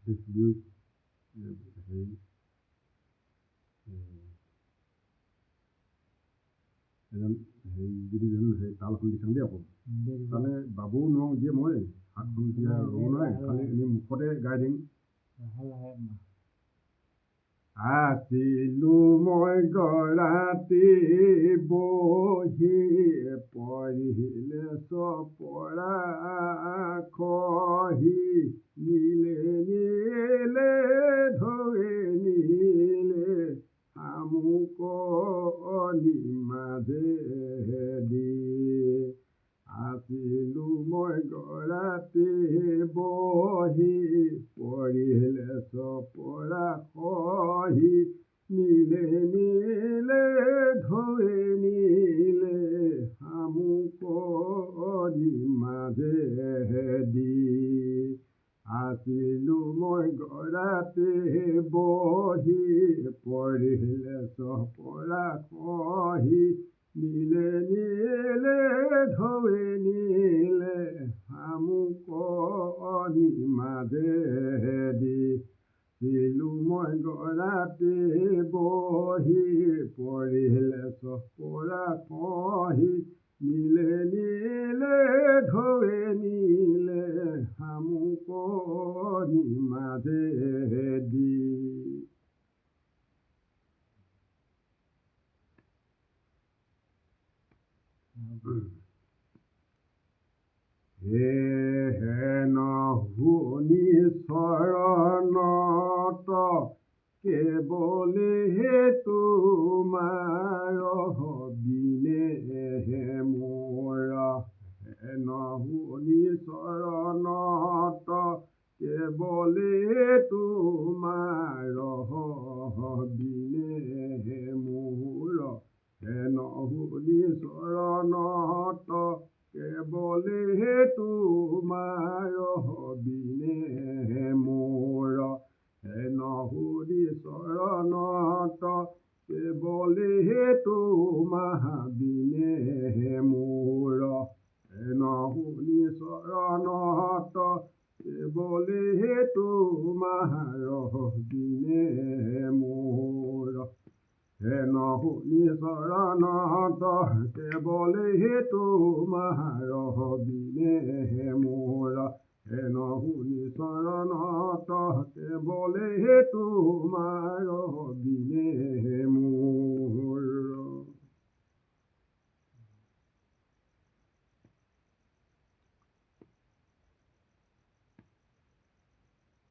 dispute এজন যদি তালখন দিচাং দেই আকৌ তাহলে বাবু নোৱাৰো দিয়ে মই হাতখন দিয়া ৰওঁ নাই খালি এনেই মুখতে গাই দিম আছিলো মই গৰাতি বহি পঢ়িলে চপৰা খহি নীলে নীলে ধৰে নীলে আমুকনি মাজেদি আছিলো মই গৰাতি বহি পঢ়িলে চপৰা খহি নীলে নীলে ধৰে নীলে আমুকনি মাজেদি আছিলো মই গৰাতি বহি পঢ়িলে চপৰা খহি নীলে নীলে ধৰে নীলে আমুকনি মাজেদি ছিলো মই গৰাতি বহি পঢ়িলে চপৰা খহি নীলে নীলে ধৰে নীলে আমুকনি মাজেদি হেন শুনি চৰণত কেৱলে তোমাৰ বিনে মোৰ হেন শুনি চৰণত কেৱলে তোমাৰ বিনে মোৰ হেন শুনি চৰণত কেৱলে তোমাৰ বিনে মোৰ হেন শুনি চৰণত কেৱলে তোমাৰ বিনে মোৰ হেন শুনি চৰণত কেৱলে তোমাৰ বিনে মোৰ হেন শুনি চৰণত কেৱলে তোমাৰ বিনে মোৰ হেন শুনি চৰণত কেৱলে তোমাৰ বিনে মোৰ